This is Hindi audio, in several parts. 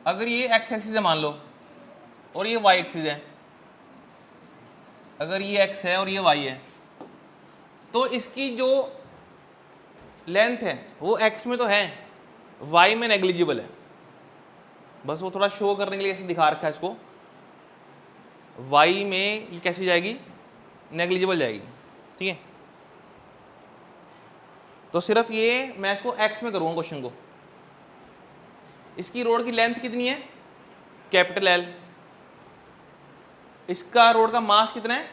अगर ये x एक्सिस है मान लो और ये y एक्सिस है, अगर ये x है और ये y है, तो इसकी जो लेंथ है वो x में तो है, y में नेग्लिजिबल है। बस वो थोड़ा शो करने के लिए ऐसे दिखा रखा है इसको, y में ये कैसी जाएगी, नेग्लिजिबल जाएगी। ठीक है, तो सिर्फ ये मैं इसको x में करूँगा क्वेश्चन को। इसकी रोड की लेंथ कितनी है, कैपिटल L। इसका रोड का मास कितना है,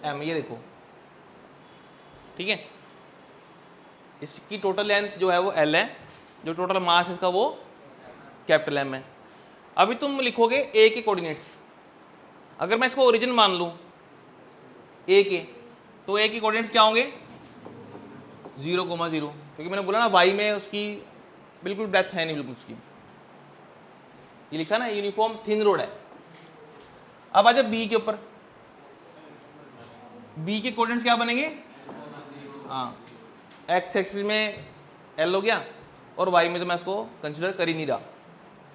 m, ये देखो। ठीक है, इसकी टोटल लेंथ जो है वो L है, जो टोटल मास इसका वो कैपिटल M है। अभी तुम लिखोगे A के कोऑर्डिनेट्स, अगर मैं इसको ओरिजिन मान लूं A के, तो A के कोऑर्डिनेट्स क्या होंगे, 0,0, क्योंकि मैंने बोला ना y में उसकी बिल्कुल ब्रेथ है नहीं, बिल्कुल उसकी, ये लिखा ना यूनिफॉर्म थिन रोड है। अब आ जाओ B के ऊपर, B के कोऑर्डिनेट्स क्या बनेंगे, हाँ x एक्सिस में L हो गया और y में तो मैं इसको कंसिडर कर ही नहीं रहा,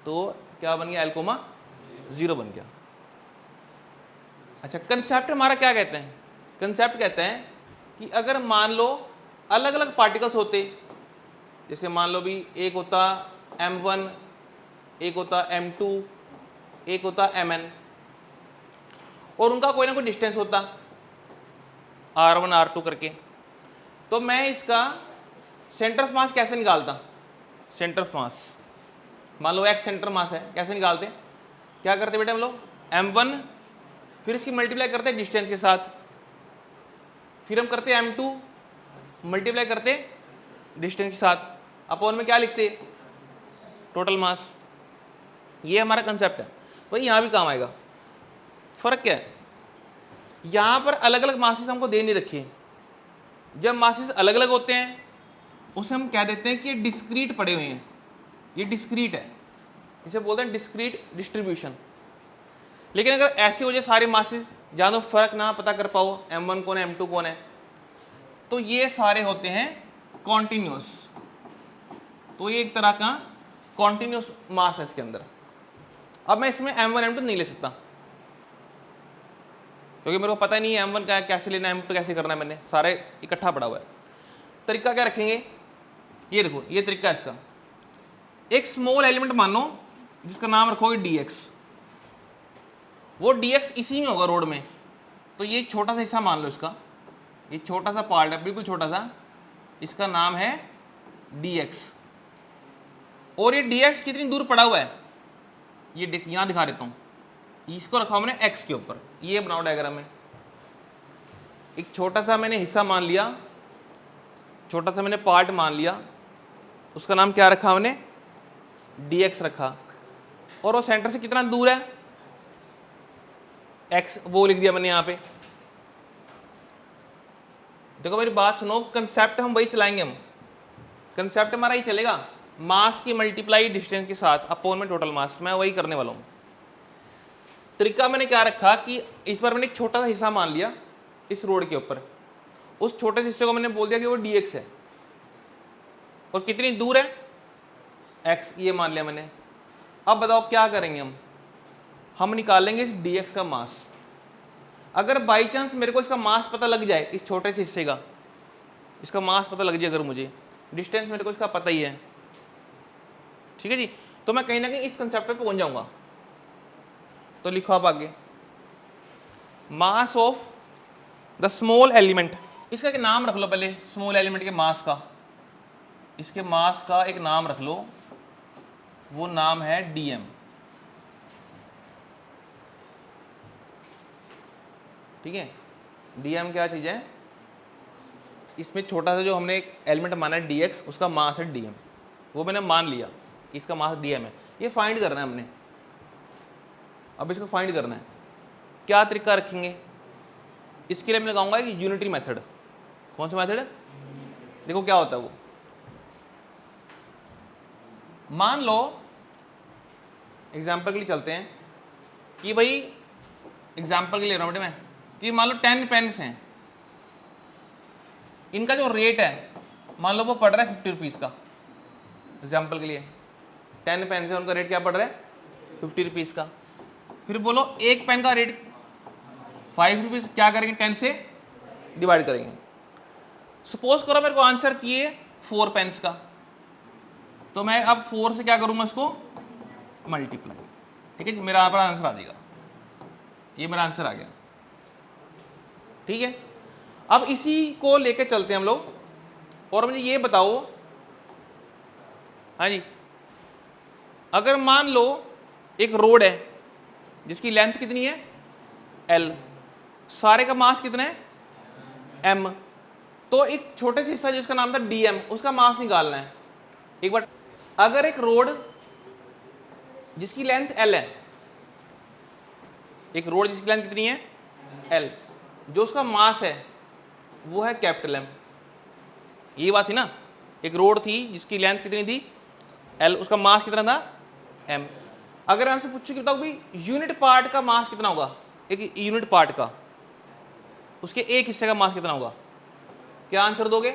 तो क्या बन गया, L,0 बन गया। अच्छा, कंसेप्ट हमारा क्या कहते हैं, कंसेप्ट कहते हैं कि अगर मान लो अलग अलग पार्टिकल्स होते, जैसे मान लो भी एक होता m1, एक होता m2, एक होता mn, और उनका कोई ना कोई डिस्टेंस होता r1 r2 करके, तो मैं इसका सेंटर ऑफ मास कैसे निकालता, सेंटर ऑफ मास मान लो x सेंटर मास है, कैसे निकालते, क्या करते बेटे हम लोग, m1 फिर इसकी मल्टीप्लाई करते हैं डिस्टेंस के साथ, फिर हम करते m2 मल्टीप्लाई करते डिस्टेंस के साथ, अपॉन में क्या लिखते, टोटल मास। ये हमारा कंसेप्ट है, वही यहाँ भी काम आएगा। फर्क क्या है, यहाँ पर अलग अलग मासेस हमको दे नहीं रखी है, जब मासेस अलग अलग होते हैं उसे हम कह देते हैं कि ये डिस्क्रीट पड़े हुए हैं, ये डिस्क्रीट है, इसे बोलते हैं डिस्क्रीट डिस्ट्रीब्यूशन। लेकिन अगर ऐसे हो जाए सारे मासेस जहाँ तो फर्क ना पता कर पाओ m1 कौन है m2 कौन है, तो ये सारे होते हैं कॉन्टिन्यूस, तो ये एक तरह का कॉन्टिन्यूस मास है इसके अंदर। अब मैं इसमें m1 m2 नहीं ले सकता, क्योंकि मेरे को पता नहीं है m1 का कैसे लेना है, m2 कैसे करना है, मैंने सारे इकट्ठा पड़ा हुआ है। तरीका क्या रखेंगे, ये देखो, ये तरीका है इसका, एक स्मॉल एलिमेंट मान लो जिसका नाम रखोगे dx, वो dx इसी में होगा रोड में, तो ये छोटा सा हिस्सा मान लो इसका, ये छोटा सा पार्ट है बिल्कुल छोटा सा, इसका नाम है dx, और ये dx कितनी दूर पड़ा हुआ है, ये यहां दिखा देता हूं, इसको रखा मैंने x के ऊपर, ये बनाओ डायग्राम में, एक छोटा सा मैंने हिस्सा मान लिया, छोटा सा मैंने पार्ट मान लिया, उसका नाम क्या रखा मैंने, dx रखा, और वो सेंटर से कितना दूर है, x, वो लिख दिया मैंने यहां पे। देखो मेरी बात सुनो, कंसेप्ट हम वही चलाएंगे, हम कंसेप्ट हमारा ही चलेगा, मास की मल्टीप्लाई डिस्टेंस के साथ अपॉन में टोटल मास, मैं वही करने वाला हूं। तरीका मैंने क्या रखा कि इस बार मैंने एक छोटा सा हिस्सा मान लिया इस रोड के ऊपर, उस छोटे से हिस्से को मैंने बोल दिया कि वो dx है, और कितनी दूर है x, ये मान लिया मैंने। अब बताओ क्या करेंगे हम निकालेंगे इस dx का मास। अगर बाई चांस मेरे को इसका मास पता लग जाए, इस छोटे से हिस्से का इसका मास पता लग जाए, अगर मुझे डिस्टेंस मेरे को इसका पता ही है, ठीक है जी, तो मैं कहीं ना कहीं इस कंसेप्ट पे पहुंच जाऊंगा। तो लिखो आप आगे, mass of the small element, इसका एक नाम रख लो पहले, स्मॉल एलिमेंट के मास का, इसके मास का एक नाम रख लो, वो नाम है dm। ठीक है, dm क्या चीज है, इसमें छोटा सा जो हमने एक एलिमेंट माना है dx, उसका मास है dm, वो मैंने मान लिया कि इसका मास dm है। ये फाइंड करना है हमने, अब इसको फाइंड करना है, क्या तरीका रखेंगे, इसके लिए मैं लगाऊंगा कि यूनिटरी मेथड। कौन सा मेथड, देखो क्या होता है वो, मान लो एग्जाम्पल के लिए चलते हैं कि भाई, एग्जाम्पल के लिए ले रहा हूं बेटे मैं, कि मान लो 10 पेन्स हैं, इनका जो रेट है मान लो वो पड़ रहा है 50 रुपीज़ का, एग्जाम्पल के लिए 10 पेन्स है, उनका रेट क्या पड़ रहा है 50 रुपीज़ का। फिर बोलो एक पेन का रेट 5 रुपीज़, क्या करेंगे 10 से डिवाइड करेंगे। सपोज करो मेरे को आंसर चाहिए 4 पेन्स का, तो मैं अब 4 से क्या करूंगा इसको मल्टीप्लाई, ठीक है जी, मेरा यहाँ पर आंसर आ जाएगा, ये मेरा आंसर आ गया, ठीक है। अब इसी को लेके चलते हैं हम लोग, और मुझे ये बताओ, हाँ जी, अगर मान लो एक रोड है जिसकी लेंथ कितनी है L, सारे का मास कितना है M, तो एक छोटे से हिस्सा जिसका नाम था DM, उसका मास निकालना है। एक बार, अगर एक रोड जिसकी लेंथ L है, एक रोड जिसकी लेंथ कितनी है L, जो उसका मास है वो है कैपिटल M, ये बात थी ना, एक रोड थी जिसकी लेंथ कितनी थी L, उसका मास कितना था M। अगर हमसे पूछे कि बताओ भाई यूनिट पार्ट का मास कितना होगा, एक यूनिट पार्ट का, उसके एक हिस्से का मास कितना होगा, क्या आंसर दोगे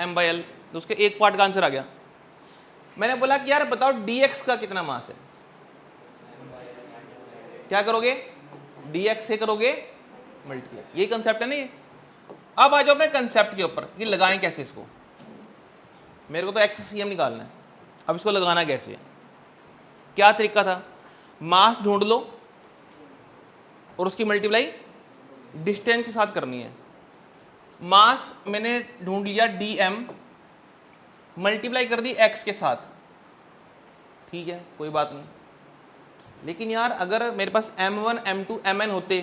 M/L, तो उसके एक पार्ट का आंसर आ गया। मैंने बोला कि यार बताओ dx का कितना मास है, क्या करोगे dx से करोगे मल्टीप्लाई, ये कंसेप्ट है ना ये। अब आ जाओ अपने कंसेप्ट के ऊपर कि लगाएं कैसे इसको, मेरे को तो x से cm निकालना है, अब इसको लगाना कैसे है, क्या तरीका था, मास ढूंढ लो और उसकी मल्टीप्लाई डिस्टेंस के साथ करनी है। मास मैंने ढूंढ लिया dm, मल्टीप्लाई कर दी x के साथ, ठीक है कोई बात नहीं। लेकिन यार अगर मेरे पास m1 m2 mn होते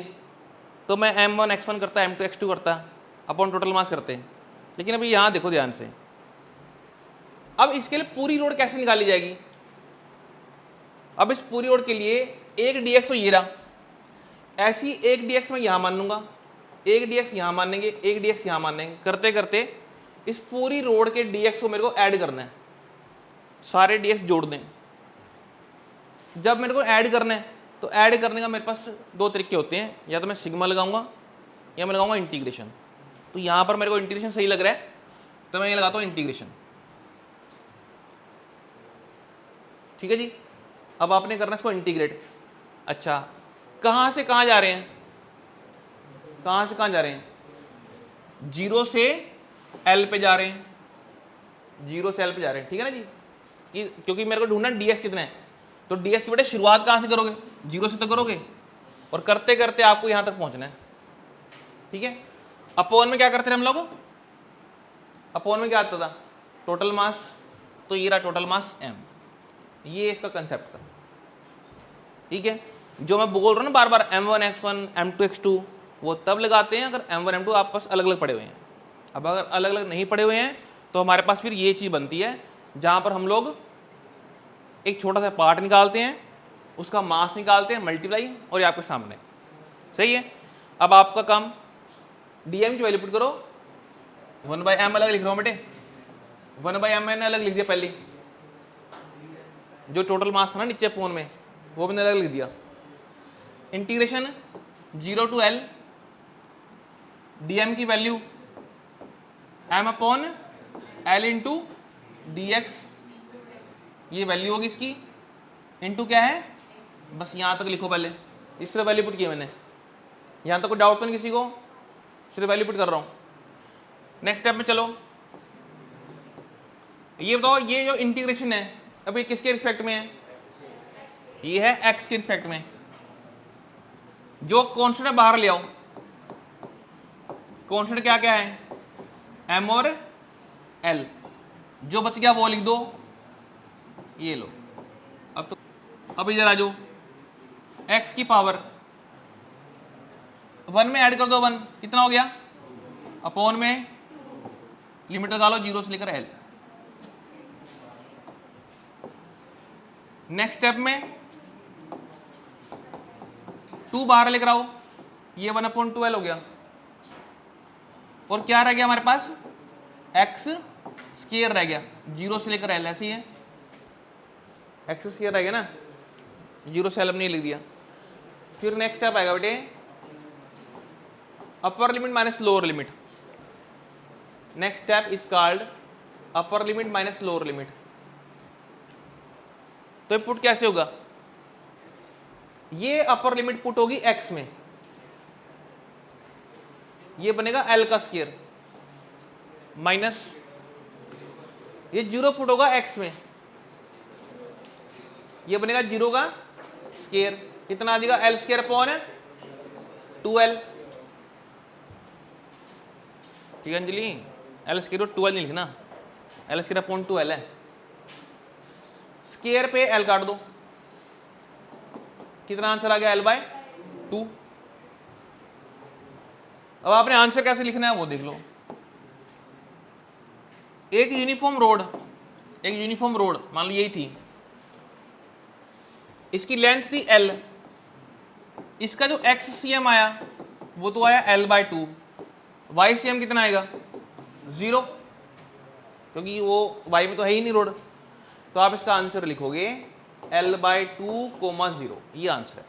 तो मैं m1 x1 करता, m2 x2 करता, अपॉन टोटल मास करते। लेकिन अभी यहां देखो ध्यान से, अब इसके लिए पूरी लोड कैसे निकाली जाएगी, अब इस पूरी लोड के लिए एक dx तो ये रहा, ऐसी एक dx मैं यहां मान लूंगा, एक dx यहां मान लेंगे, एक dx यहां मान लेंगे, करते करते इस पूरी रोड के dx को मेरे को ऐड करना है, सारे dx जोड़ दें। जब मेरे को ऐड करना है तो ऐड करने का मेरे पास दो तरीके होते हैं, या तो मैं सिग्मा लगाऊंगा या मैं लगाऊंगा इंटीग्रेशन। तो यहां पर मेरे को इंटीग्रेशन सही लग रहा है तो मैं ये लगाता हूं इंटीग्रेशन, ठीक है जी। अब आपने करना है इसको इंटीग्रेट। अच्छा कहां से कहां जा रहे हैं, कहां से कहां जा रहे हैं, 0 से L पे जा रहे हैं, 0 से L पे जा रहे हैं, ठीक है ना जी, क्योंकि मेरे को ढूंढना ds कितना है, तो ds की बेटे शुरुआत कहां से करोगे, 0 से तो करोगे, और करते करते आपको यहां तक पहुंचना है, ठीक है। अपॉन में क्या करते थे हम लोग, अपॉन में क्या आता था टोटल मास, तो ये रहा टोटल मास m, ये इसका कंसेप्ट था, ठीक है। जो मैं बोल रहा हूं ना बार बार m1 x1 m2 x2, वो तब लगाते हैं अगर m1 m2 आपस अलग अलग पड़े हुए हैं। अब अगर अलग अलग नहीं पड़े हुए हैं तो हमारे पास फिर ये चीज बनती है जहां पर हम लोग एक छोटा सा पार्ट निकालते हैं, उसका मास निकालते हैं, मल्टीप्लाई, और ये आपके सामने सही है। अब आपका काम dm की वैल्यू पुट करो, 1/m अलग लिख रहा हूं बेटे, 1/m मैंने अलग लिख दिया, पहले जो टोटल मास था ना नीचे अपॉन में वो मैंने अलग लिख दिया। इंटीग्रेशन 0 to L, dm की वैल्यू m/L इंटू dx, ये वैल्यू होगी इसकी, इंटू क्या है, बस यहां तक लिखो, पहले इससे वैल्यू पुट किया मैंने, यहां तक कोई डाउट तो नहीं किसी को, सिर्फ वैल्यू पुट कर रहा हूं। नेक्स्ट स्टेप में चलो, ये बताओ ये जो इंटीग्रेशन है अभी किसके रिस्पेक्ट में है, ये है x के रिस्पेक्ट में, जो कॉन्स्टेंट है बाहर ले आओ, कॉन्स्टेंट क्या क्या है m और l, जो बच गया वो लिख दो, ये लो। अब इधर आ जाओ, x की पावर 1 में ऐड कर दो, 1 कितना हो गया, अपॉन में लिमिट लगा लो 0 से लेकर L। नेक्स्ट स्टेप में 2 बाहर लेकर आओ, ये 1/2L हो गया, और क्या रह गया हमारे पास, x स्क्वायर रह गया, 0 से लेकर L, ऐसे ही है, x स्क्वायर रह गया ना, 0 से L हमने लिख दिया। फिर नेक्स्ट स्टेप आएगा बेटे upper limit minus lower limit, next step is called upper limit minus lower limit. तो पुट कैसे होगा, ये अपर लिमिट पुट होगी x में, ये बनेगा l का स्क्वायर माइनस ये 0 पुट होगा x में, ये बनेगा 0 का स्क्वायर, कितना आ जाएगा l स्क्वायर अपॉन 2l। ठीक है अंजलि, l स्क्वायर 2l नहीं लिखना, l स्क्वायर अपॉन 2l है, स्क्वायर पे l काट दो, कितना आंसर आ गया l बाय 2। अब आपने आंसर कैसे लिखना है वो देख लो। एक यूनिफॉर्म रोड मान लो यही थी, इसकी लेंथ थी l, इसका जो XCM आया वो तो आया l बाय 2, YCM कितना आएगा 0, क्योंकि वो y में तो है ही नहीं रोड, तो आप इसका आंसर लिखोगे l बाय 2,0, ये आंसर है।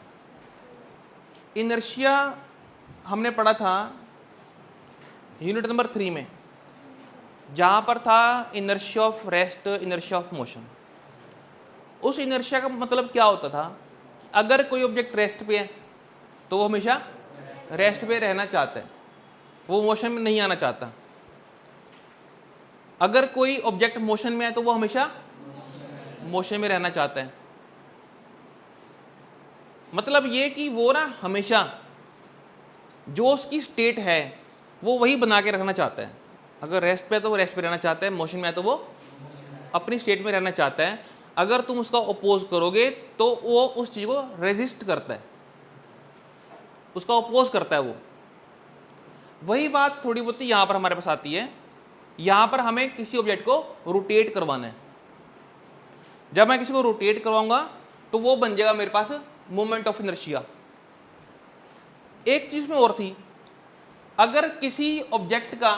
इनर्शिया हमने पढ़ा था यूनिट नंबर 3 में, जहां पर था inertia of rest, inertia of motion. उस इनर्शिया का मतलब क्या होता था, अगर कोई ऑब्जेक्ट रेस्ट पे है तो वो हमेशा रेस्ट पे रहना चाहता है, वो मोशन में नहीं आना चाहता। अगर कोई ऑब्जेक्ट मोशन में है तो वो हमेशा मोशन में रहना चाहता है। मतलब ये कि वो ना हमेशा जो उसकी स्टेट है वो वही बना के रखना चाहता है। अगर रेस्ट पे है तो वो रेस्ट पे रहना चाहता है, मोशन में है तो वो अपनी स्टेट में रहना चाहता है। अगर तुम उसका अपोज करोगे तो वो उस चीज को रेजिस्ट करता है, उसका अपोज करता है वो। वही बात थोड़ी बहुत यहां पर हमारे पास आती है। यहां पर हमें किसी ऑब्जेक्ट को रोटेट करवाना है। जब मैं किसी को रोटेट करवाऊंगा तो वो बन जाएगा मेरे पास मोमेंट ऑफ इनर्शिया। एक चीज में और थी, अगर किसी ऑब्जेक्ट का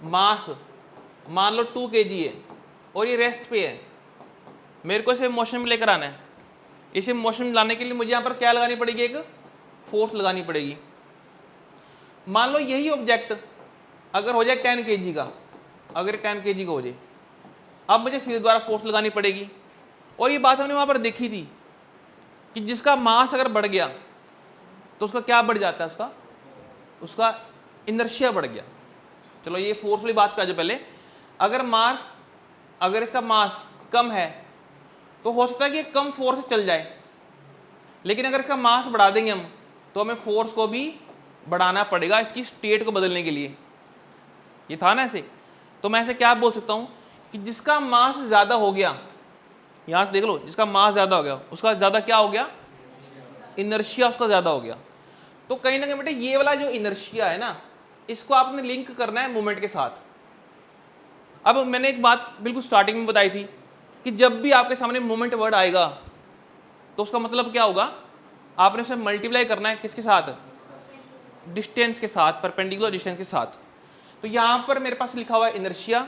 मास मान लो 2 kg है और ये रेस्ट पे है, मेरे को इसे मोशन में लेकर आना है। इसे मोशन में लाने के लिए मुझे यहां पर क्या लगानी पड़ेगी, एक फोर्स लगानी पड़ेगी। मान लो यही ऑब्जेक्ट अगर हो जाए 10 kg का, अगर 10 kg का हो जाए, अब मुझे फिर दोबारा फोर्स लगानी पड़ेगी। और ये बात हमने वहां पर देखी थी कि जिसका मास अगर बढ़ गया तो उसका क्या बढ़ जाता है, उसका इनर्शिया बढ़ गया। चलो ये फोर्स वाली बात पे आ जाओ पहले। अगर इसका मास कम है तो हो सकता है कि कम फोर्स से चल जाए, लेकिन अगर इसका मास बढ़ा देंगे हम तो हमें फोर्स को भी बढ़ाना पड़ेगा इसकी स्टेट को बदलने के लिए। ये था ना ऐसे। तो मैं ऐसे क्या बोल सकता हूं कि जिसका मास ज्यादा हो गया, यहां से देख लो, जिसका मास ज्यादा हो गया उसका ज्यादा क्या हो गया, इनर्शिया उसका ज्यादा हो गया। तो कहीं ना कहीं बेटे ये वाला जो इनर्शिया है ना, इसको आपने लिंक करना है मूवमेंट के साथ। अब मैंने एक बात बिल्कुल स्टार्टिंग में बताई थी कि जब भी आपके सामने मूवमेंट वर्ड आएगा तो उसका मतलब क्या होगा, आपने उसे मल्टीप्लाई करना है किसके साथ, डिस्टेंस के साथ, परपेंडिकुलर डिस्टेंस के साथ। तो यहां पर मेरे पास लिखा हुआ है इनर्शिया,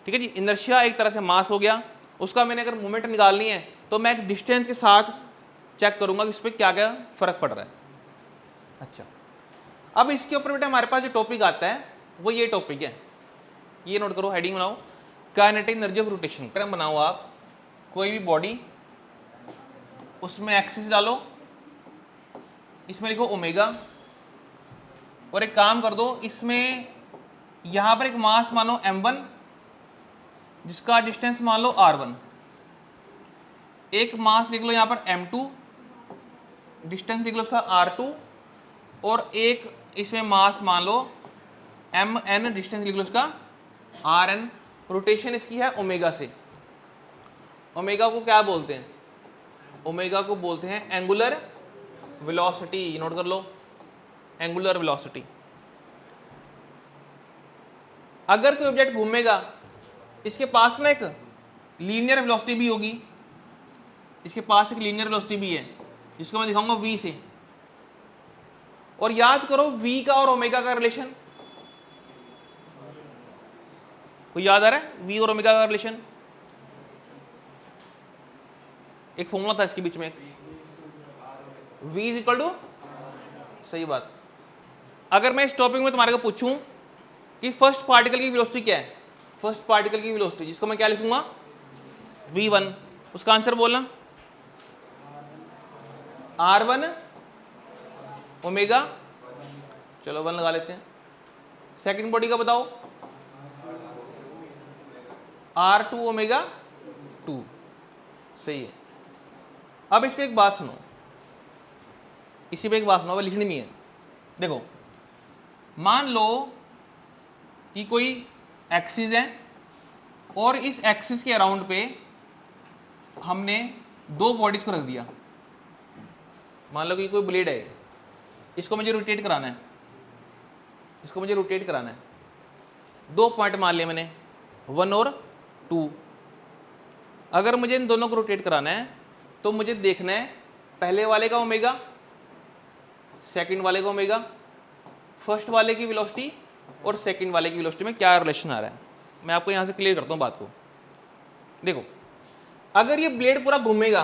ठीक है जी। इनर्शिया एक तरह से मास हो गया, उसका मैंने अगर मूवमेंट निकालनी है तो मैं एक डिस्टेंस के साथ चेक करूंगा कि इस पर क्या क्या फर्क पड़ रहा है। अच्छा, अब इसके ऊपर बेटा हमारे पास जो टॉपिक आता है वो ये टॉपिक है, ये नोट करो, हेडिंग बनाओ, काइनेटिक एनर्जी ऑफ रोटेशन। बनाओ आप कोई भी बॉडी, उसमें एक्सिस डालो, इसमें लिखो ओमेगा, और एक काम कर दो, इसमें यहां पर एक मास मानो m1 जिसका डिस्टेंस मान लो r1, एक मास लिख लो यहां पर m2, डिस्टेंस लिख लो उसका r2, और एक इसमें मास मान लो mn, डिस्टेंस लिख लो उसका rn। रोटेशन इसकी है ओमेगा से। ओमेगा को क्या बोलते हैं, ओमेगा को बोलते हैं एंगुलर वेलोसिटी। नोट कर लो, एंगुलर वेलोसिटी। अगर कोई ऑब्जेक्ट घूमेगा, इसके पास ना एक लीनियर वेलोसिटी भी होगी, इसके पास एक लीनियर वेलोसिटी भी है जिसको मैं दिखाऊंगा v से। और याद करो v का और ओमेगा का रिलेशन, कोई याद आ रहा है v और ओमेगा का रिलेशन? एक फॉर्मूला था इसके बीच में, v इज इक्वल टू, सही बात। अगर मैं इस टॉपिक में तुम्हारे को पूछूं कि फर्स्ट पार्टिकल की वेलोसिटी क्या है, फर्स्ट पार्टिकल की वेलोसिटी, जिसको मैं क्या लिखूंगा v1, उसका आंसर बोलना। R1 ओमेगा, चलो 1 लगा लेते हैं। सेकंड बॉडी का बताओ, R2 ओमेगा 2, सही है। अब इस पे एक बात सुनो, इसी पे एक बात सुनो, अब लिखनी नहीं है। देखो मान लो कि कोई एक्सिस है और इस एक्सिस के अराउंड पे हमने दो बॉडीज को रख दिया। मान लो कि कोई ब्लेड है, इसको मुझे रोटेट कराना है, इसको मुझे रोटेट कराना है। दो पॉइंट मान लिए मैंने, 1 और 2। अगर मुझे इन दोनों को रोटेट कराना है तो मुझे देखना है पहले वाले का ओमेगा, सेकंड वाले का ओमेगा, फर्स्ट वाले की वेलोसिटी और सेकंड वाले की वेलोसिटी में क्या रिलेशन आ रहा है। मैं आपको यहां से क्लियर करता हूं बात को। देखो अगर ये ब्लेड पूरा घूमेगा,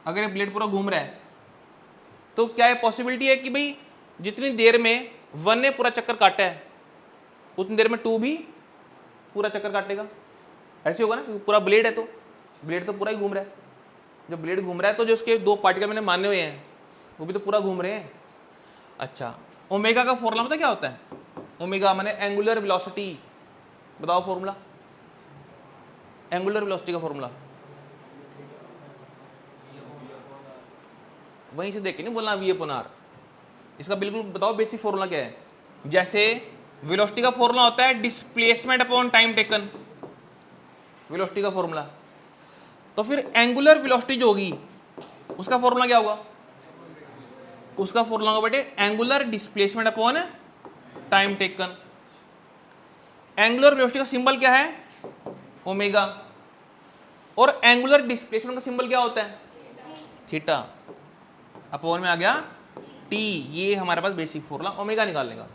अगर ये ब्लेड पूरा घूम रहा है तो क्या है पॉसिबिलिटी है कि भाई जितनी देर में 1 ने पूरा चक्कर काटा है उतनी देर में 2 भी पूरा चक्कर काटेगा। ऐसे होगा ना, क्योंकि पूरा ब्लेड है तो ब्लेड तो पूरा ही घूम रहा है। जब ब्लेड घूम रहा है तो जो उसके दो पार्टिकल मैंने माने हुए हैं वो भी तो पूरा घूम रहे हैं। अच्छा, ओमेगा का फॉर्मूला पता क्या होता है? ओमेगा माने एंगुलर वेलोसिटी। बताओ फॉर्मूला, एंगुलर वेलोसिटी का फॉर्मूला। वहीं से देख के नहीं बोलना वी अपॉन आर, इसका बिल्कुल बताओ बेसिक फॉर्मूला क्या है। जैसे वेलोसिटी का फॉर्मूला होता है displacement upon time taken, velocity का फॉर्मूला। तो फिर एंगुलर वेलोसिटी जो होगी उसका फॉर्मूला क्या होगा? उसका फॉर्मूला होगा बेटे angular displacement upon time taken. Angular velocity का सिंबल क्या है? ओमेगा। और एंगुलर डिस्प्लेसमेंट का सिंबल क्या होता है? थीटा। अपॉन में आ गया टी। ये हमारे पास बेसिक फॉर्मूला ओमेगा निकालने का।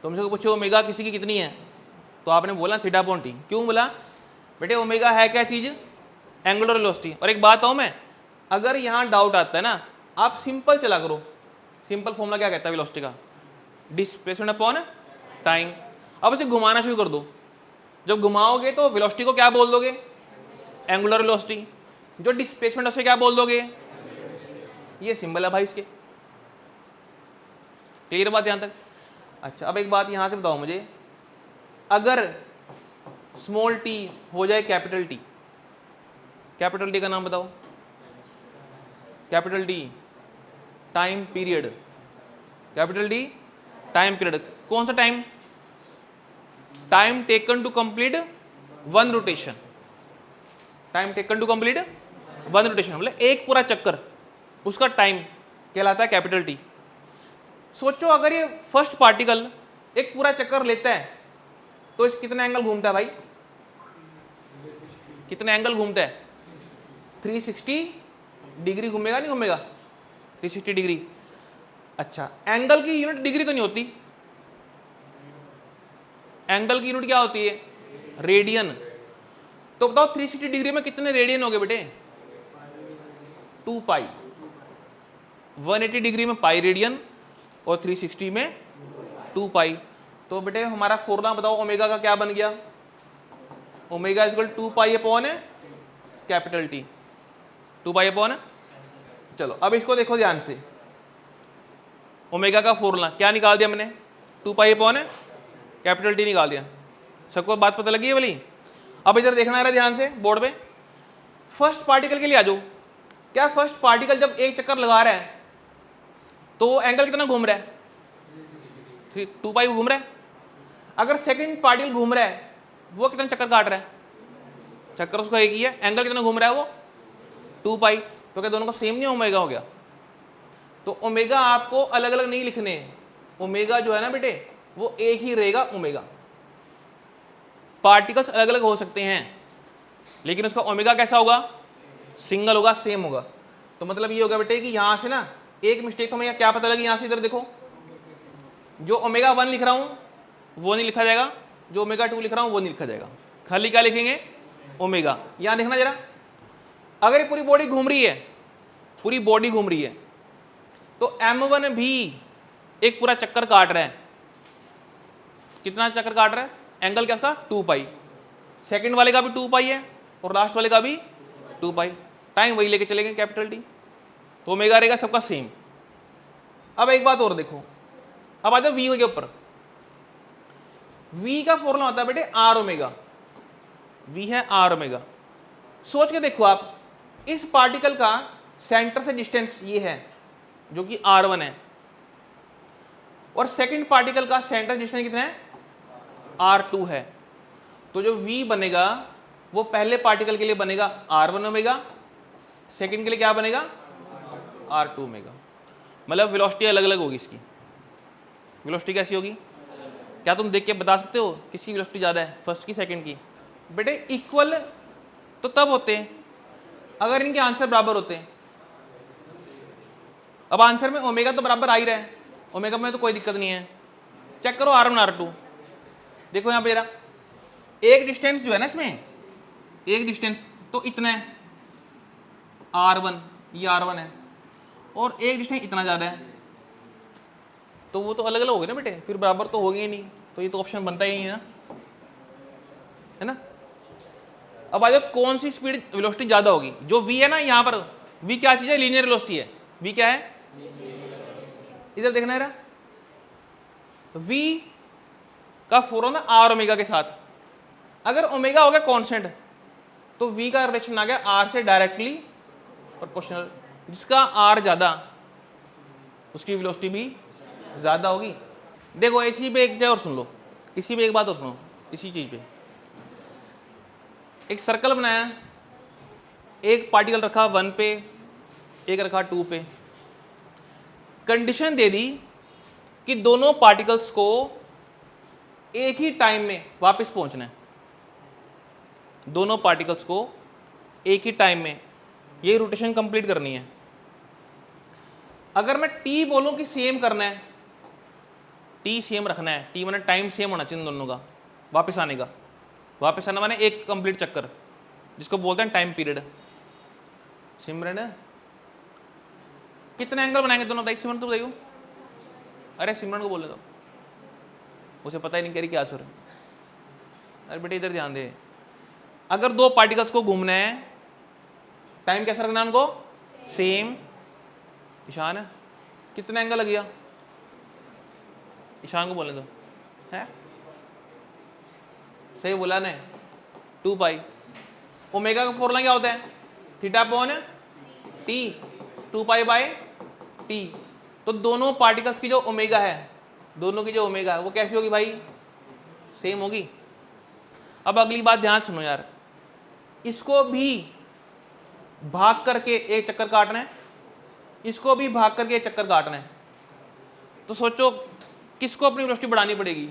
तुमसे पूछो ओमेगा किसी की कितनी है तो आपने बोला थीटा अपॉन टी। क्यों बोला? बेटे ओमेगा है क्या चीज? Angular velocity. और एक बात बताऊं मैं, अगर यहां डाउट आता है ना, आप सिंपल चला करो। सिंपल फॉर्मूला क्या कहता है वेलोसिटी का? Displacement upon time. अब इसे घुमाना शुरू कर दो। जब घुमाओगे तो वेलोसिटी को क्या बोल दोगे? Angular velocity. जो डिस्प्लेसमेंट उसे क्या बोल दोगे? ये सिंबल है भाई इसके। क्लियर बात यहां तक? अच्छा, अब एक बात यहां से बताओ मुझे, अगर स्मॉल टी हो जाए कैपिटल टी, कैपिटल टी का नाम बताओ। Capital T time period, capital T time period. कौन सा time? Time taken to complete 1 rotation. Time taken to complete 1 rotation मतलब एक पूरा चक्कर, उसका टाइम कहलाता है कैपिटल टी। सोचो अगर ये फर्स्ट पार्टिकल एक पूरा चक्कर लेता है तो इस कितना एंगल घूमता है भाई? कितना एंगल घूमता है? 360 डिग्री घूमेगा, नहीं घूमेगा? 360 डिग्री। अच्छा, एंगल की यूनिट डिग्री तो नहीं होती, एंगल की यूनिट क्या होती है? रेडियन। तो बताओ 360 डिग्री में कितने रेडियन हो गए बेटे? 2 पाई। 180 डिग्री में पाई रेडियन और 360 में 2 पाई। तो बेटे हमारा फॉर्मूला बताओ ओमेगा का क्या बन गया? Omega equal 2 pi upon capital T. 2 pi upon. चलो अब इसको देखो ध्यान से, ओमेगा का फॉर्मूला क्या निकाल दिया मैंने? 2 पाई अपॉन कैपिटल टी निकाल दिया। सबको बात पता लगी है वाली? अब इधर देखना है ध्यान से बोर्ड पे। फर्स्ट पार्टिकल के लिए आ जाओ। क्या फर्स्ट पार्टिकल जब एक चक्कर लगा रहा है तो एंगल कितना घूम रहा है? 2 पाई घूम रहा है। अगर सेकंड पार्टिकल घूम रहा है वो कितना चक्कर काट रहा है? चक्कर उसका एक ही है। एंगल कितना घूम रहा है वो? 2 पाई। तो क्या दोनों का सेम नहीं ओमेगा हो गया? तो ओमेगा आपको अलग अलग नहीं लिखने, ओमेगा जो है ना बेटे वो एक ही रहेगा ओमेगा। पार्टिकल्स अलग अलग हो सकते हैं लेकिन उसका ओमेगा कैसा होगा? सिंगल होगा, सेम होगा। तो मतलब ये होगा बेटे कि यहां से ना एक मिस्टेक तो हमें क्या पता लगी, यहां से इधर देखो, जो ओमेगा 1 लिख रहा हूं वो नहीं लिखा जाएगा, जो ओमेगा 2 लिख रहा हूं वो नहीं लिखा जाएगा, खाली क्या लिखेंगे? ओमेगा। यहां देखना जरा, अगर ये पूरी बॉडी घूम रही है, पूरी बॉडी घूम रही है तो M1 भी एक पूरा चक्कर काट रहा है। कितना चक्कर काट रहा है? एंगल क्या उसका? 2 पाई। सेकंड वाले का भी 2 पाई है और लास्ट वाले का भी 2 पाई। टाइम वही लेके चलेंगे कैपिटल टी। तो ओमेगा रहेगा सबका सेम। अब एक बात और देखो, अब आ जाओ वी के ऊपर। वी का फॉर्मूला होता है बेटे आर ओमेगा, वी है आर ओमेगा। सोच के देखो आप, इस पार्टिकल का सेंटर से डिस्टेंस ये है जो कि r1 है, और सेकंड पार्टिकल का सेंटर डिस्टेंस कितना है, r2 है। तो जो v बनेगा वो पहले पार्टिकल के लिए बनेगा r1 ओमेगा, सेकंड के लिए क्या बनेगा r2 ओमेगा। मतलब वेलोसिटी अलग अलग होगी इसकी। वेलोसिटी कैसी होगी, क्या तुम देख के बता सकते हो किसकी वेलोसिटी ज्यादा है, फर्स्ट की सेकंड की? बेटे इक्वल तो तब होते हैं अगर इनके आंसर बराबर होते हैं। अब आंसर में ओमेगा तो बराबर आ ही रहा है, ओमेगा में तो कोई दिक्कत नहीं है। चेक करो r1 r2, देखो यहां पे एक डिस्टेंस जो है ना इसमें, एक डिस्टेंस तो इतना है r1, ये r1 है, और एक डिस्टेंस इतना ज्यादा है, तो वो तो अलग अलग हो गए ना बेटे, फिर बराबर तो हो गए ही नहीं, तो ये तो ऑप्शन बनता ही नहीं है ना। अब आ जाओ कौन सी स्पीड वेलोसिटी ज्यादा होगी, जो v है ना यहाँ पर, v क्या चीज है, लीनियर वेलोसिटी है, v क्या है, इधर देखना है v का फॉर्मूला आर ओमेगा के साथ, अगर ओमेगा हो गया कांस्टेंट तो v का रिलेशन आ गया r से डायरेक्टली प्रोपोर्शनल, जिसका r ज्यादा उसकी वेलोसिटी भी ज्यादा होगी। देखो इसी पे एक और सुन लो, इसी पे एक बात और सुनो, इसी चीज पे एक सर्कल बनाया, एक पार्टिकल रखा 1 पे, एक रखा 2 पे, कंडीशन दे दी कि दोनों पार्टिकल्स को एक ही टाइम में वापस पहुंचना है, दोनों पार्टिकल्स को एक ही टाइम में ये रोटेशन कंप्लीट करनी है। अगर मैं t बोलूं कि सेम करना है, t सेम रखना है, t माने टाइम सेम होना चाहिए दोनों का, वापस आने का, वापस आना माने एक कंप्लीट चक्कर, जिसको बोलते हैं टाइम पीरियड। सिमरन कितने एंगल बनाएंगे दोनों, बताइए सिमरन, तो बताइए। अरे सिमरन को बोले तो, उसे पता ही नहीं कह रही क्या सर। अरे बेटे इधर ध्यान दे, अगर दो पार्टिकल्स को घूमना है, टाइम कैसा रखना है उनको, सेम। ईशान कितना एंगल लग गया, ईशान को बोलने दो, है सही बोला ने, 2 पाई। ओमेगा का फॉर्मूला क्या होता है, theta upon T, 2 pi by T. तो दोनों पार्टिकल्स की जो ओमेगा है, दोनों की जो ओमेगा है वो कैसी होगी भाई, सेम होगी। अब अगली बात ध्यान सुनो यार, इसको भी भाग करके एक चक्कर काटना है, इसको भी भाग करके एक चक्कर काटना है, तो सोचो किसको अपनी वेलोसिटी बढ़ानी पड़ेगी,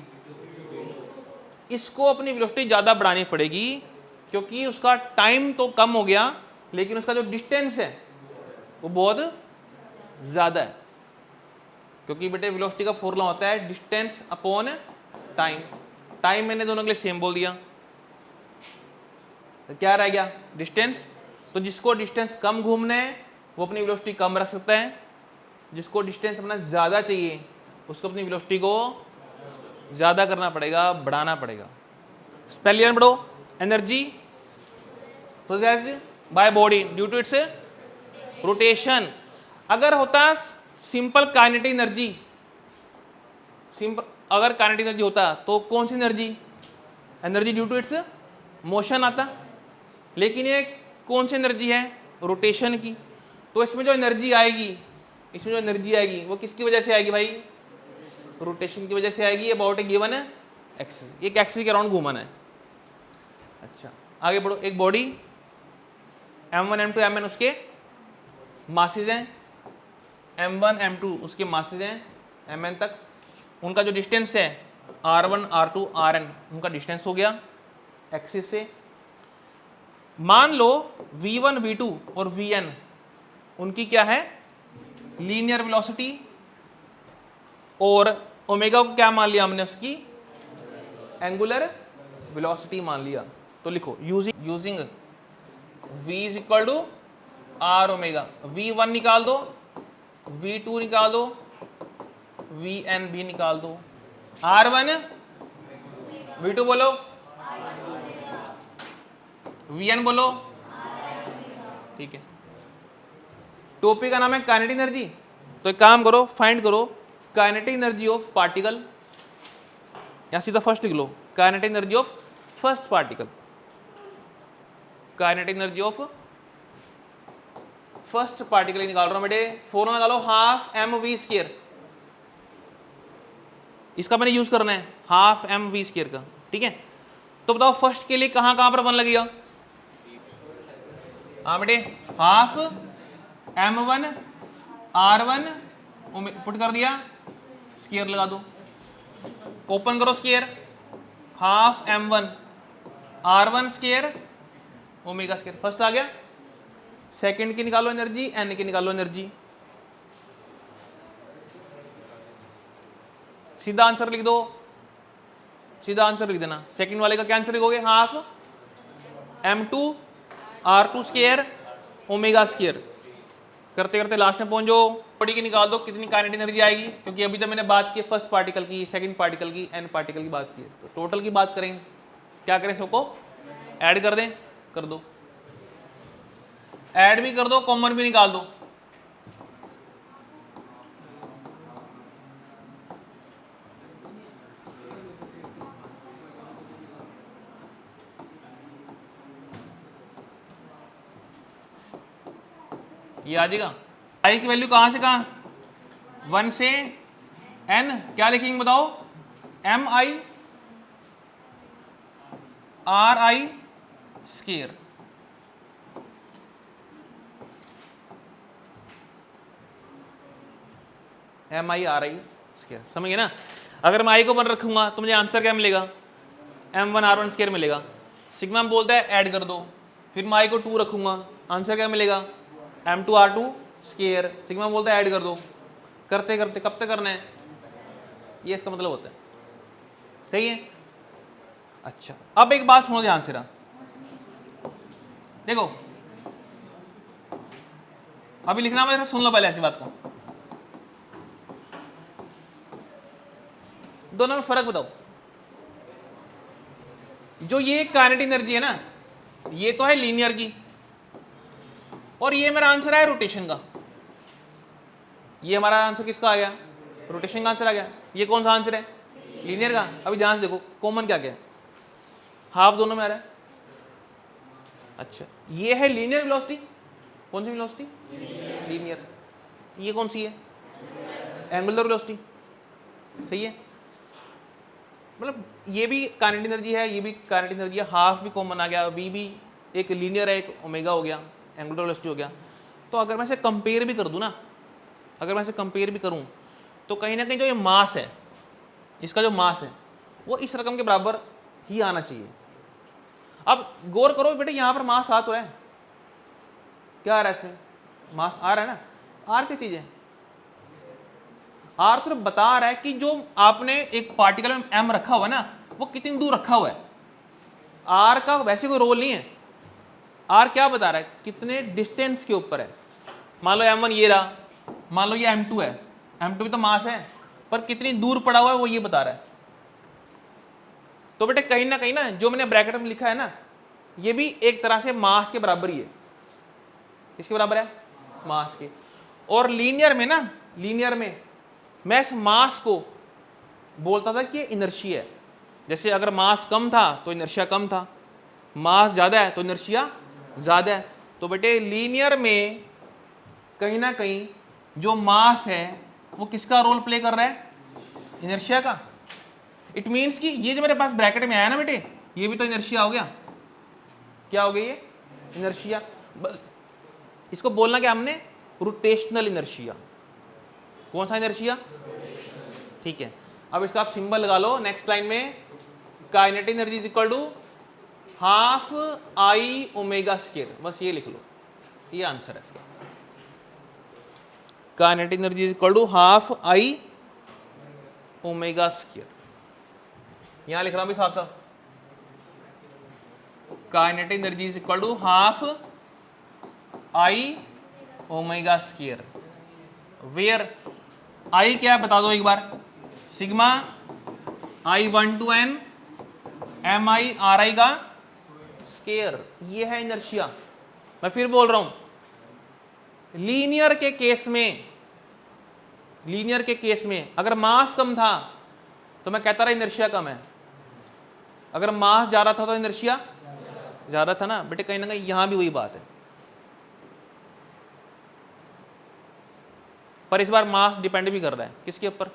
इसको अपनी वेलोसिटी ज्यादा बढ़ानी पड़ेगी, क्योंकि उसका टाइम तो कम हो गया लेकिन उसका जो डिस्टेंस है वो बहुत ज्यादा है, क्योंकि बेटे वेलोसिटी का फॉर्मूला होता है डिस्टेंस अपॉन टाइम। टाइम मैंने दोनों के लिए सेम बोल दिया, तो क्या रह गया, डिस्टेंस। तो जिसको डिस्टेंस कम घूमना है वो अपनी वेलोसिटी कम रख सकता है, जिसको डिस्टेंस अपना ज्यादा चाहिए उसको अपनी वेलोसिटी को ज्यादा करना पड़ेगा, बढ़ाना पड़ेगा। पहले बढ़ो, energy by body due to its rotation. अगर होता सिंपल काइनेटिक एनर्जी, सिंपल अगर काइनेटिक एनर्जी होता तो कौन सी energy, energy due to its motion आता, लेकिन ये कौन सी एनर्जी है, रोटेशन की। तो इसमें जो एनर्जी आएगी, इसमें जो एनर्जी आएगी वो किसकी वजह से आएगी भाई, रोटेशन की वजह से आएगी, अबाउट ए गिवन एक्सिस, एक एक्सिस के अराउंड घूमना है। अच्छा आगे बढ़ो, एक बॉडी m1 m2 mn उसके मासेस हैं, m1 m2 उसके मासेस हैं mn तक, उनका जो डिस्टेंस है r1 r2 rn उनका डिस्टेंस हो गया एक्सिस से। मान लो v1 v2 और vn उनकी क्या है, लीनियर वेलोसिटी, और ओमेगा को क्या मान लिया हमने, उसकी एंगुलर वेलोसिटी मान लिया। तो लिखो using v is equal to R omega, v1 निकाल दो, v2 निकाल दो, vn भी निकाल दो, r1 v2 बोलो, vn बोलो, ठीक है। टॉपिक का नाम है काइनेटिक एनर्जी। तो एक काम करो, फाइंड करो काइनेटिक एनर्जी ऑफ पार्टिकल, या सीधा फर्स्ट लिख लो kinetic energy of first particle. Kinetic energy of first particle निकाल रहा हूं बेटे, फॉर्मूला निकालो हाफ एम वी स्क्वायर। इसका मैंने यूज करना है हाफ एम वी स्क्वायर का, ठीक है। तो बताओ फर्स्ट के लिए कहां कहां पर वन लगेगा? हाँ बेटे, हाफ m1 r1 पुट कर दिया, स्क्वायर लगा दो, ओपन करो square, half m1 r1 square omega square. First आ गया। सेकंड की निकालो एनर्जी, n की निकालो एनर्जी, सीधा आंसर लिख दो, सीधा आंसर लिख देना। सेकंड वाले का क्या आंसर लिखोगे? Half m2 r2 square omega square. करते करते लास्ट में पहुंच जाओ, बड़ी की निकाल दो कितनी काइनेटिक एनर्जी आएगी, क्योंकि अभी तक मैंने बात की फर्स्ट पार्टिकल की, सेकंड पार्टिकल की, एन पार्टिकल की बात की है, तो टोटल की बात करेंगे। क्या करें, सबको ऐड कर दें? कर दो, ऐड भी कर दो, कॉमन भी निकाल दो। ये आ जाएगा। आई की वैल्यू कहां से कहां? 1 से n, क्या लिखेंगे बताओ? M I R I square. M I R I square, समझिए ना। अगर मैं आई को बन रखूंगा तो मुझे आंसर क्या मिलेगा? m1 r1 स्क्वायर मिलेगा। सिग्मा बोलता है ऐड कर दो, फिर मैं आई को 2 रखूंगा, आंसर क्या मिलेगा? m2 r2 square. सिग्मा बोलता है ऐड कर दो, करते करते कब तक करना है? ये इसका मतलब होता है, सही है। अच्छा, अब एक बात सुनो ध्यान से, देखो अभी लिखना मैं, सुन लो पहले ऐसी बात को, दोनों में फर्क बताओ। जो ये काइनेटिक एनर्जी है ना, ये तो है लीनियर की, और ये मेरा आंसर है रोटेशन का। ये हमारा आंसर किसका आ गया? रोटेशन का आंसर आ गया। ये कौन सा आंसर है? लीनियर का। अभी ध्यान से देखो कॉमन क्या क्या है, हाफ दोनों में आ रहा है। अच्छा, ये है लीनियर वेलोसिटी। कौन सी वेलोसिटी? लीनियर। ये कौन सी है? एंगुलर वेलोसिटी, सही है। मतलब ये भी काइनेटिक एनर्जी है, ये भी काइनेटिक एनर्जी है, हाफ भी कॉमन आ गया, वी भी एक लीनियर है, एक ओमेगा हो गया, एंगुलर वेलोसिटी हो गया। तो अगर मैं इसे कंपेयर भी कर दूं ना, अगर मैं इसे कंपेयर भी करूं, तो कहीं ना कहीं जो ये मास है, इसका जो मास है वो इस रकम के बराबर ही आना चाहिए। अब गौर करो बेटे, यहां पर मास आ तो है, क्या आ रहा है इसमें? मास आ रहा है ना। आर क्या चीज है? आर सिर्फ बता रहा है कि जो आपने एक पार्टिकल में एम रखा हुआ है ना, वो कितनी दूर रखा हुआ है। आर का वैसे कोई रोल नहीं है। आर क्या बता रहा है? कितने डिस्टेंस के ऊपर है। मान लो m1 ये रहा, मान लो ये m2 है, m2 भी तो मास है, पर कितनी दूर पड़ा हुआ है वो ये बता रहा है। तो बेटे कहीं ना जो मैंने ब्रैकेट में लिखा है ना, ये भी एक तरह से मास के बराबर ही है। किसके बराबर है? मास के। और लीनियर में ना, लीनियर में मैं इस मास को बोलता था कि ये इनर्शिया है। जैसे अगर मास कम था तो इनर्शिया कम था, मास ज्यादा है तो इनर्शिया ज्यादा है। तो बेटे लीनियर में कहीं ना कहीं जो मास है वो किसका रोल प्ले कर रहा है? इनर्शिया का। इट मीन्स कि ये जो मेरे पास ब्रैकेट में आया ना बेटे, ये भी तो इनर्शिया हो गया। क्या हो गया ये? इनर्शिया। बस इसको बोलना क्या हमने? Rotational inertia. कौन सा इनर्शिया? ठीक है। अब इसका आप सिंबल लगा लो नेक्स्ट लाइन में, kinetic energy is equal to half I omega square. बस ये लिख लो, ये आंसर है इसका। Kinetic energy is equal to half I omega square. यहां लिख रहा हूं भी साफ साफ, kinetic energy is equal to half I omega square. Where I क्या है बता दो एक बार? Sigma I1 to n M I R I का स्क्वायर। ये है इनर्शिया। मैं फिर बोल रहा हूं, लीनियर के केस में अगर मास कम था तो मैं कहता रहा इनर्शिया कम है, अगर मास ज्यादा था तो इनर्शिया ज्यादा था ना बेटे। कहीं ना कहीं यहां भी वही बात है, पर इस बार मास डिपेंड भी कर रहा है किसके ऊपर,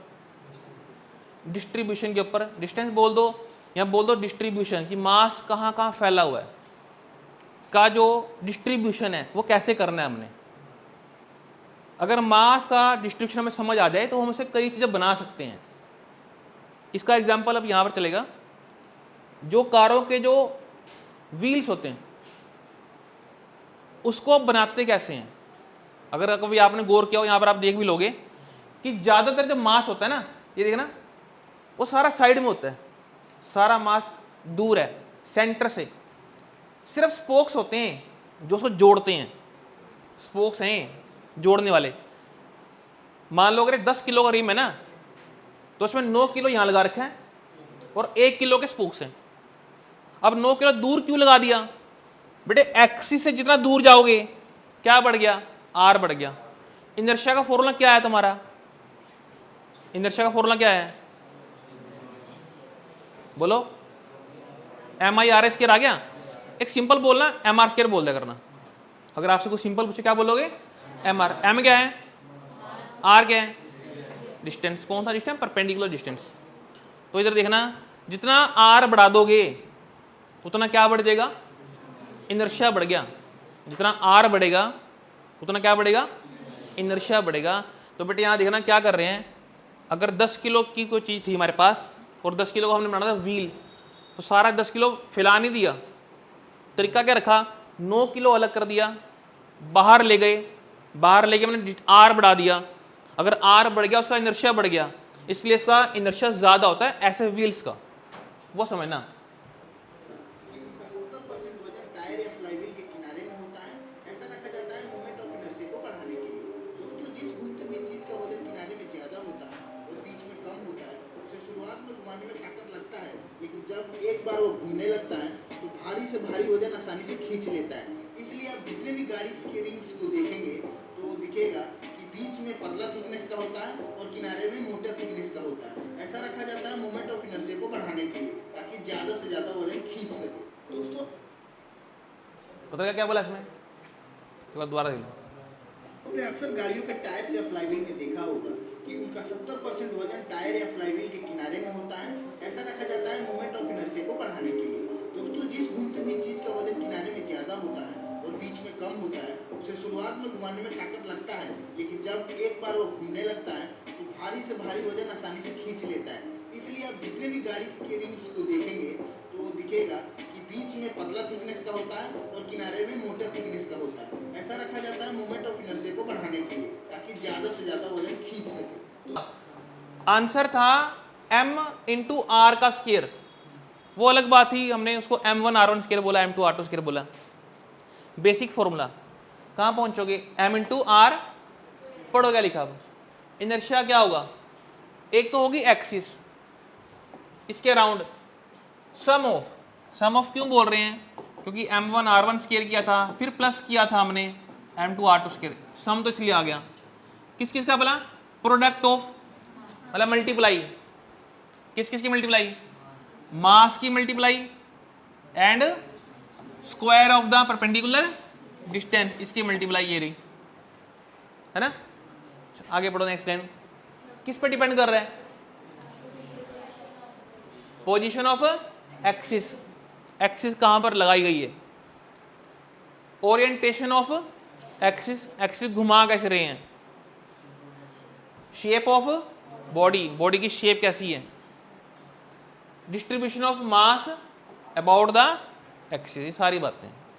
डिस्ट्रीब्यूशन के ऊपर। डिस्टेंस बोल दो या बोल दो डिस्ट्रीब्यूशन, कि मास कहां कहां फैला हुआ है, का जो डिस्ट्रीब्यूशन है वो कैसे करना है हमने। अगर मास का डिस्ट्रीब्यूशन हमें समझ आ जाए तो हम उसे कई चीजें बना सकते हैं। इसका एग्जांपल अब यहां पर चलेगा, जो कारों के जो व्हील्स होते हैं उसको बनाते कैसे हैं। अगर कभी आपने गौर किया हो, यहां पर आप देख भी लोगे कि ज्यादातर जो मास होता है ना, ये देखना, वो सारा साइड में होता है, सारा मास दूर है सेंटर से। सिर्फ स्पोक्स होते हैं जो उसको जोड़ते हैं, स्पोक्स हैं जोड़ने वाले। मान लो अगर 10 किलो का रिम है ना, तो उसमें 9 किलो यहां लगा रखा है और 1 किलो के स्पोक्स हैं। अब 9 किलो दूर क्यों लगा दिया बेटे, एक्सिस से जितना दूर जाओगे क्या बढ़ गया, आर बढ़ गया। इनर्शिया का फॉर्मूला क्या है तुम्हारा, इनर्शिया का फॉर्मूला क्या है, बोलो, MI RS आ गया। एक सिंपल बोलना, MR² बोल दिया करना। अगर आपसे कुछ सिंपल पूछे क्या बोलोगे, MR। M क्या है, R क्या है, डिस्टेंस। कौन सा डिस्टेंस, परपेंडिकुलर डिस्टेंस। तो इधर देखना, जितना R बढ़ा दोगे उतना क्या बढ़ जाएगा, इनर्शिया बढ़ गया। जितना R बढ़ेगा उतना क्या बढ़ेगा, इनर्शिया बढ़ेगा। तो बेटे यहां देखना क्या कर रहे हैं, अगर 10 किलो की कोई चीज थी हमारे पास और 10 किलो को हमने बनाना था व्हील, तो सारा 10 किलो फैला नहीं दिया, तरीका क्या रखा, 9 किलो अलग कर दिया, बाहर ले गए, बाहर लेके मैंने R बढ़ा दिया। अगर R बढ़ गया उसका इनर्शिया बढ़ गया, इसलिए इसका इनर्शिया ज्यादा होता है ऐसे व्हील्स का, वो समझना। टायर या फ्लाईव्हील के किनारे में होता है, ऐसा रखा जाता है मोमेंट ऑफ इनर्शिया को बढ़ाने के लिए। दोस्तों, जिस घूमती हुई चीज का वजन किनारे में ज्यादा होता है और बीच में कम होता है, उसे शुरुआत में घुमाने में ताकत लगता है, लेकिन जब एक बार वो घूमने लगता है तो भारी से भारी वजन आसानी से खींच लेता है। इसलिए आप जितने भी गाड़ी के रिंग्स को देखेंगे तो दिखेगा कि बीच में पतला थिकनेस का होता है और किनारे में मोटा थिकनेस का होता है। ऐसा रखा जाता है मोमेंट ऑफ इनर्शिया को बढ़ाने के लिए, ताकि ज्यादा से ज्यादा वजन खींच सके। दोस्तों, पता क्या बोला इसमें, एक बार दोबारा देख लो। आपने अक्सर गाड़ियों के टायर्स या फ्लाईव्हील में देखा होगा कि उनका 70% वजन टायर या फ्लाईव्हील के किनारे में होता है। ऐसा रखा जाता है मोमेंट ऑफ इनर्शिया को बढ़ाने के लिए। दोस्तों, जिस घूमती हुई चीज का वजन किनारे में ज्यादा होता है और बीच में कम होता है, उसे शुरुआत में घुमाने में ताकत लगता है, लेकिन जब एक बार वो घूमने लगता है तो भारी से भारी वजन आसानी से खींच लेता है। इसलिए आप जितने भी गाड़ी के रिंग्स को देखेंगे तो दिखेगा कि बीच में पतला थिकनेस का होता है और किनारे में मोटा थिकनेस का होता है। ऐसा रखा जाता है मोमेंट ऑफ इनर्शिया को बढ़ाने के लिए, ताकि ज्यादा से ज्यादा वजन खींच सके। तो आंसर था M×R का स्केयर। वो अलग बात थी, हमने उसको M1R1 स्केयर बोला, M2R2 स्केयर बोला। बेसिक फॉर्मूला कहां पहुंचोगे, M×R पढ़ो क्या लिखा। अब इनर्शिया क्या होगा, एक तो होगी एक्सिस, इसके अराउंड सम ऑफ क्यों बोल रहे हैं, क्योंकि M1R1 स्केयर किया था, फिर प्लस किया था हमने M2R2 स्केयर, सम तो इसलिए आ गया। किस किस का बोला, प्रोडक्ट ऑफ, मतलब मल्टीप्लाई, किस किस की मल्टीप्लाई, मास की multiply and square of the perpendicular distance, इसकी मल्टीप्लाई ये रही है ना। आगे पढ़ो, नेक्स्ट लाइन किस पर डिपेंड कर रहा है, पोजीशन ऑफ एक्सिस, एक्सिस कहां पर लगाई गई है, ओरिएंटेशन ऑफ एक्सिस, एक्सिस घुमा कैसे रहे हैं, शेप ऑफ बॉडी, बॉडी की शेप कैसी है, distribution of mass about the axis, ये सारी बातें।